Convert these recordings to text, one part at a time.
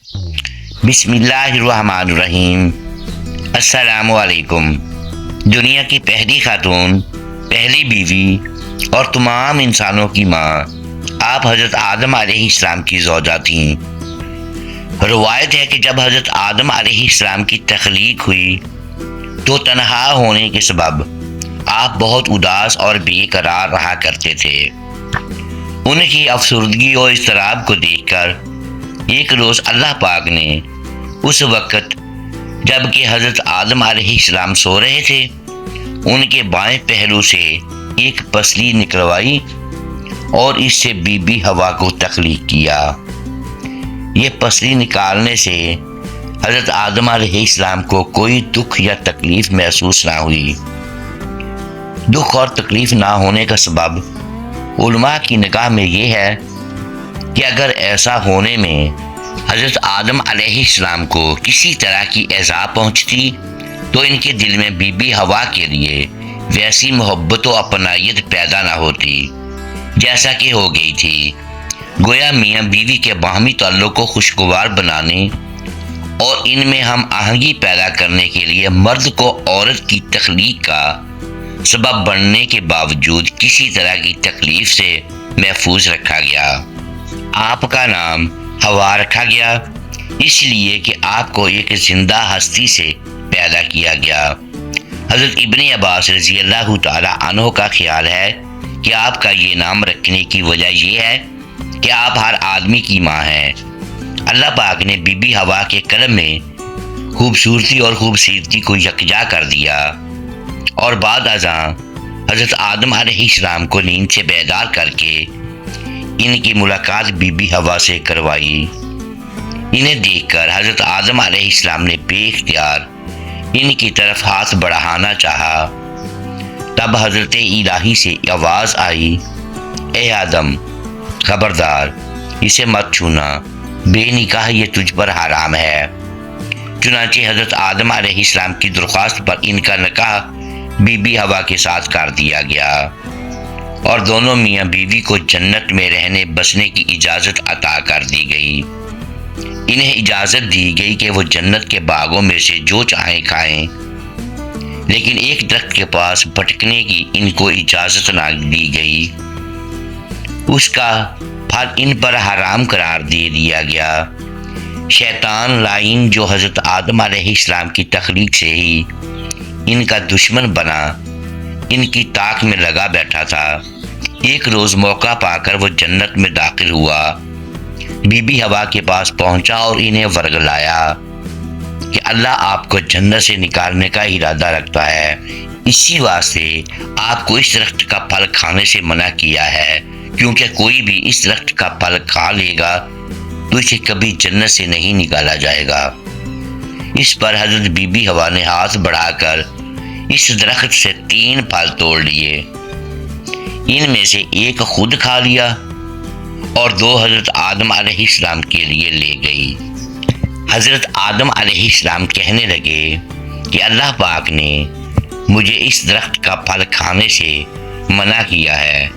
بسم اللہ الرحمن الرحیم۔ السلام علیکم۔ دنیا کی پہلی خاتون، پہلی بیوی اور تمام انسانوں کی ماں آپ حضرت آدم علیہ السلام کی زوجہ تھیں۔ روایت ہے کہ جب حضرت آدم علیہ السلام کی تخلیق ہوئی تو تنہا ہونے کے سبب آپ بہت اداس اور بے قرار رہا کرتے تھے۔ ان کی افسردگی اور اضطراب کو دیکھ کر ایک روز اللہ پاک نے اس وقت جب کہ حضرت آدم علیہ السلام سو رہے تھے، ان کے بائیں پہلو سے ایک پسلی نکلوائی اور اس سے بی بی ہوا کو تخلیق کیا۔ یہ پسلی نکالنے سے حضرت آدم علیہ السلام کو کوئی دکھ یا تکلیف محسوس نہ ہوئی۔ دکھ اور تکلیف نہ ہونے کا سبب علماء کی نگاہ میں یہ ہے کہ اگر ایسا ہونے میں حضرت آدم علیہ السلام کو کسی طرح کی ایذا پہنچتی تو ان کے دل میں بی بی ہوا کے لیے ویسی محبت و اپنائیت پیدا نہ ہوتی جیسا کہ ہو گئی تھی۔ گویا میاں بیوی کے باہمی تعلق کو خوشگوار بنانے اور ان میں ہم آہنگی پیدا کرنے کے لیے مرد کو عورت کی تخلیق کا سبب بننے کے باوجود کسی طرح کی تکلیف سے محفوظ رکھا گیا۔ آپ کا نام ہوا رکھا گیا اس لیے کہ آپ کو ایک زندہ ہستی سے پیدا کیا گیا۔ حضرت ابن عباس رضی اللہ تعالی عنہ کا خیال ہے کہ آپ کا یہ نام رکھنے کی وجہ یہ ہے کہ آپ ہر آدمی کی ماں ہیں۔ اللہ پاک نے بی بی ہوا کے قلم میں خوبصورتی اور خوبصورتی کو یکجا کر دیا اور بعد ازاں حضرت آدم علیہ السلام کو نیند سے بیدار کر کے ان کی ملاقات بی بی ہوا سے کروائی۔ انہیں دیکھ کر حضرت آدم علیہ السلام نے بے اختیار ان کی طرف ہاتھ بڑھانا چاہا۔ تب حضرت الہی سے آواز آئی، اے آدم، خبردار، اسے مت چھونا، بے نکاح یہ تجھ پر حرام ہے۔ چنانچہ حضرت آدم علیہ السلام کی درخواست پر ان کا نکاح بی بی ہوا کے ساتھ کر دیا گیا اور دونوں میاں بیوی کو جنت میں رہنے بسنے کی اجازت عطا کر دی گئی۔ انہیں اجازت دی گئی کہ وہ جنت کے باغوں میں سے جو چاہیں کھائیں، لیکن ایک درخت کے پاس بھٹکنے کی ان کو اجازت نہ دی گئی۔ اس کا پھل ان پر حرام قرار دے دیا گیا۔ شیطان لعین جو حضرت آدم علیہ السلام کی تخلیق سے ہی ان کا دشمن بنا، ان کی طاق میں لگا بیٹھا تھا، ایک روز موقع پا کر وہ جنت میں داخل ہوا، بی بی ہوا کے پاس پہنچا اور انہیں ورگلایا کہ اللہ آپ کو جنت سے نکالنے کا ارادہ رکھتا ہے، اسی واسطے آپ کو اس درخت کا پھل کھانے سے منع کیا ہے، کیونکہ کوئی بھی اس درخت کا پھل کھا لے گا تو اسے کبھی جنت سے نہیں نکالا جائے گا۔ اس پر حضرت بی بی ہوا نے ہاتھ بڑھا کر اس درخت سے 3 پھل توڑ لیے، ان میں سے ایک خود کھا لیا اور 2 حضرت آدم علیہ السلام کے لیے لے گئی۔ حضرت آدم علیہ السلام کہنے لگے کہ اللہ پاک نے مجھے اس درخت کا پھل کھانے سے منع کیا ہے،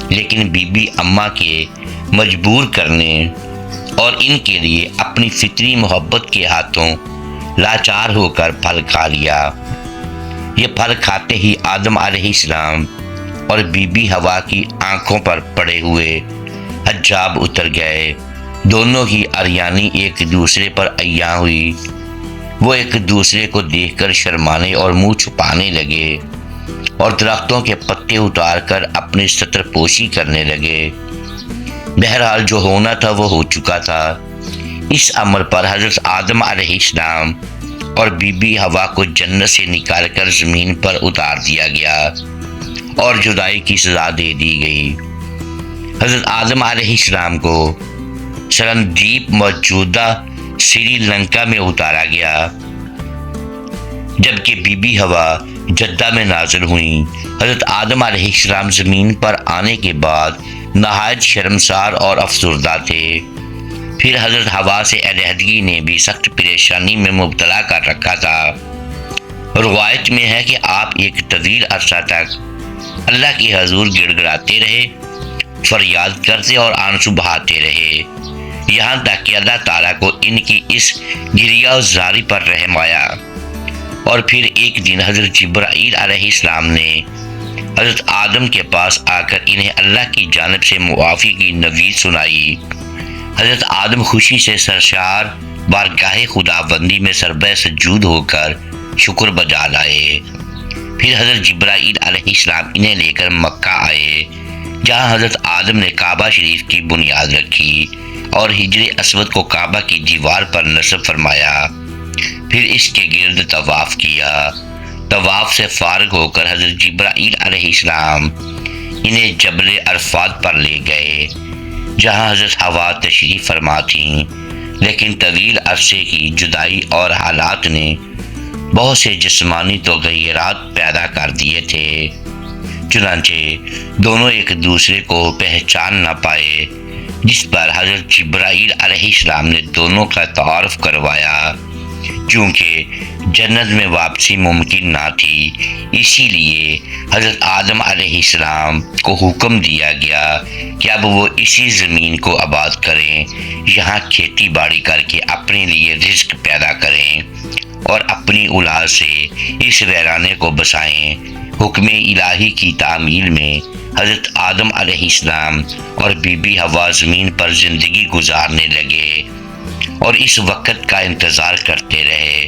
لیکن بی بی اماں کے مجبور کرنے اور ان کے لیے اپنی فطری محبت کے ہاتھوں لاچار ہو کر پھل کھا لیا۔ یہ پھل کھاتے ہی آدم علیہ السلام اور بی بی ہوا کی آنکھوں پر پڑے ہوئے حجاب اتر گئے۔ دونوں ہی اریانی ایک دوسرے پر عیاں ہوئی۔ وہ ایک دوسرے کو دیکھ کر شرمانے اور منہ چھپانے لگے اور درختوں کے پتے اتار کر اپنی ستر پوشی کرنے لگے۔ بہرحال جو ہونا تھا وہ ہو چکا تھا۔ اس عمل پر حضرت آدم علیہ السلام اور بی بی ہوا کو جنت سے نکال کر زمین پر اتار دیا گیا اور جدائی کی سزا دے دی گئی۔ حضرت آدم علیہ السلام کو سرندیپ موجودہ سری لنکا میں اتارا گیا، جبکہ بی بی ہوا جدہ میں نازل ہوئیں۔ حضرت آدم علیہ السلام زمین پر آنے کے بعد نہایت شرمسار اور افسردہ تھے۔ پھر حضرت ہوا سے علیحدگی نے بھی سخت پریشانی میں مبتلا کر رکھا تھا۔ روایت میں ہے کہ آپ ایک طویل عرصہ تک اللہ کے حضور گڑ گڑاتے رہے، فریاد کرتے اور آنسو بہاتے رہے۔ یہاں تک کہ اللہ تعالیٰ کو ان کی اس گریہ زاری پر رحم آیا۔ اور پھر ایک دن حضرت جبرائیل علیہ السلام نے حضرت آدم کے پاس آ کر انہیں اللہ کی جانب سے معافی کی نوید سنائی۔ حضرت آدم خوشی سے سرشار بارگاہ خداوندی میں سربہ سجود ہو کر شکر بجا لائے۔ پھر حضرت جبرائیل علیہ السلام انہیں لے کر مکہ آئے، جہاں حضرت آدم نے کعبہ شریف کی بنیاد رکھی اور حجر اسود کو کعبہ کی دیوار پر نصب فرمایا۔ پھر اس کے گرد طواف کیا۔ طواف سے فارغ ہو کر حضرت جبرائیل علیہ السلام انہیں جبل عرفات پر لے گئے، جہاں حضرت حوا تشریف فرما تھیں، لیکن طویل عرصے کی جدائی اور حالات نے بہت سے جسمانی تغیرات پیدا کر دیے تھے، چنانچہ دونوں ایک دوسرے کو پہچان نہ پائے، جس پر حضرت جبرائیل علیہ السلام نے دونوں کا تعارف کروایا۔ چونکہ جنت میں واپسی ممکن نہ تھی، اسی لیے حضرت آدم علیہ السلام کو حکم دیا گیا کہ اب وہ اسی زمین کو آباد کریں، یہاں کھیتی باڑی کر کے اپنے لیے رزق پیدا کریں اور اپنی اولاد سے اس ویرانے کو بسائیں۔ حکم الہی کی تعمیل میں حضرت آدم علیہ السلام اور بی بی حوا زمین پر زندگی گزارنے لگے اور اس وقت کا انتظار کرتے رہے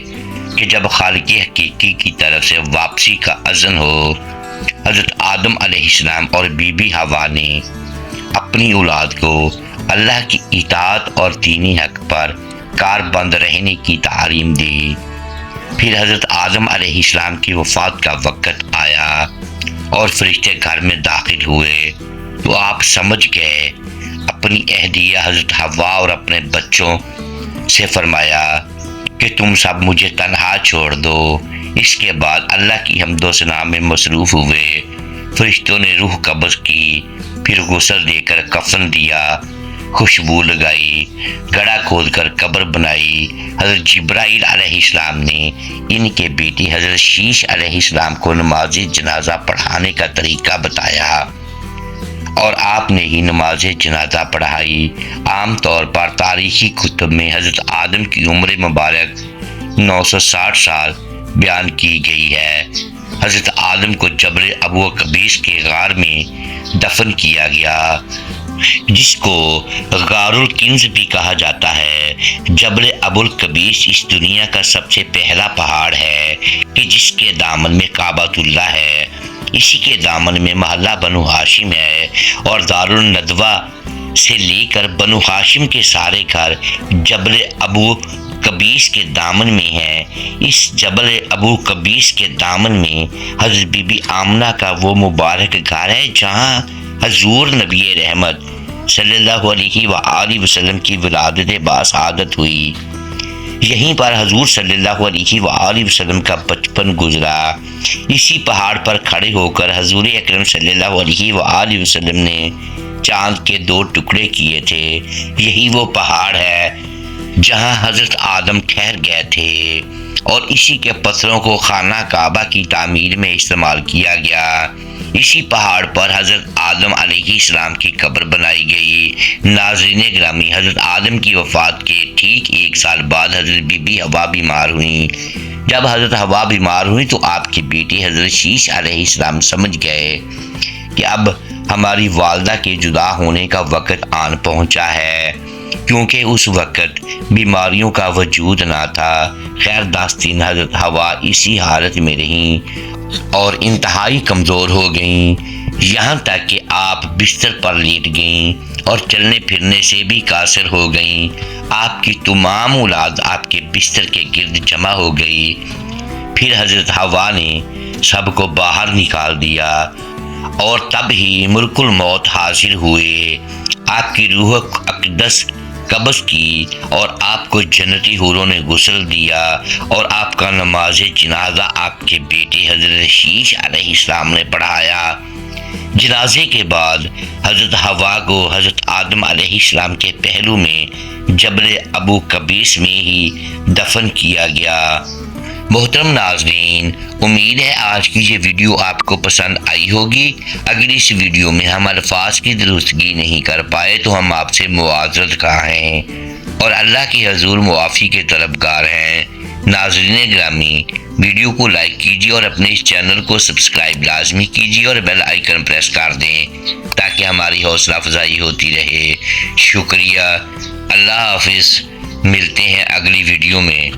کہ جب خالق حقیقی کی طرف سے واپسی کا اذن ہو۔ حضرت آدم علیہ السلام اور بی بی حوا نے اپنی اولاد کو اللہ کی اطاعت اور دینی حق پر کاربند رہنے کی تعلیم دی۔ پھر حضرت آدم علیہ السلام کی وفات کا وقت آیا اور فرشتے گھر میں داخل ہوئے تو آپ سمجھ گئے۔ اپنی اہلیہ حضرت حوا اور اپنے بچوں سے فرمایا کہ تم سب مجھے تنہا چھوڑ دو۔ اس کے بعد اللہ کی حمد و ثنا میں مصروف ہوئے۔ فرشتوں نے روح قبض کی، پھر غسل دے کر کفن دیا، خوشبو لگائی، گڑھا کھود کر قبر بنائی۔ حضرت جبرائیل علیہ السلام نے ان کے بیٹی حضرت شیش علیہ السلام کو نماز جنازہ پڑھانے کا طریقہ بتایا اور آپ نے ہی نماز جنازہ پڑھائی۔ عام طور پر تاریخی کتب میں حضرت آدم کی عمر مبارک 960 سال بیان کی گئی ہے۔ حضرت آدم کو جبل ابو قبیس کے غار میں دفن کیا گیا، جس کو غار الکنز بھی کہا جاتا ہے۔ جبل ابو القبیس اس دنیا کا سب سے پہلا پہاڑ ہے کہ جس کے دامن میں کعبۃ اللہ ہے۔ اسی کے دامن میں محلہ بنو ہاشم ہے اور دار الندوہ سے لے کر بنو ہاشم کے سارے گھر جبل ابو قبیس کے دامن میں ہیں۔ اس جبل ابو قبیس کے دامن میں حضرت بی بی آمنہ کا وہ مبارک گھر ہے جہاں حضور نبی رحمت صلی اللہ علیہ وآلہ وسلم کی ولادت باسعادت ہوئی۔ یہیں پر حضور صلی اللہ علیہ وآلہ وسلم کا بچپن گزرا۔ اسی پہاڑ پر کھڑے ہو کر حضور اکرم صلی اللہ علیہ وآلہ وسلم نے چاند کے 2 ٹکڑے کیے تھے۔ یہی وہ پہاڑ ہے جہاں حضرت آدم ٹھہر گئے تھے اور اسی کے پتھروں کو خانہ کعبہ کی تعمیر میں استعمال کیا گیا۔ اسی پہاڑ پر حضرت آدم علیہ السلام کی قبر بنائی گئی۔ ناظرین گرامی، حضرت آدم کی وفات کے ٹھیک 1 سال بعد حضرت بی بی حوا بیمار ہوئیں۔ جب حضرت حوا بیمار ہوئی تو آپ کی بیٹی حضرت شیش علیہ السلام سمجھ گئے کہ اب ہماری والدہ کے جدا ہونے کا وقت آن پہنچا ہے، کیونکہ اس وقت بیماریوں کا وجود نہ تھا۔ خیر داستین حضرت حوا اسی حالت میں رہیں اور انتہائی کمزور ہو گئیں، یہاں تک کہ آپ بستر پر لیٹ گئیں اور چلنے پھرنے سے بھی قاصر ہو گئیں۔ آپ کی تمام اولاد آپ کے بستر کے گرد جمع ہو گئی۔ پھر حضرت حوا نے سب کو باہر نکال دیا اور تب ہی ملک الموت حاضر ہوئے۔ آپ کی روح اقدس قبض کی اور آپ کو جنتی حوروں نے غسل دیا اور آپ کا نماز جنازہ آپ کے بیٹے حضرت شیش علیہ السلام نے پڑھایا۔ جنازے کے بعد حضرت حوا کو حضرت آدم علیہ السلام کے پہلو میں جبل ابو قبیس میں ہی دفن کیا گیا۔ محترم ناظرین، امید ہے آج کی یہ ویڈیو آپ کو پسند آئی ہوگی۔ اگر اس ویڈیو میں ہم الفاظ کی درستگی نہیں کر پائے تو ہم آپ سے معذرت خواہ ہیں اور اللہ کے حضور معافی کے طلبگار ہیں۔ ناظرین گرامی، ویڈیو کو لائک کیجیے اور اپنے اس چینل کو سبسکرائب لازمی کیجیے اور بیل آئیکن پریس کر دیں تاکہ ہماری حوصلہ افزائی ہوتی رہے۔ شکریہ۔ اللہ حافظ۔ ملتے ہیں اگلی ویڈیو میں۔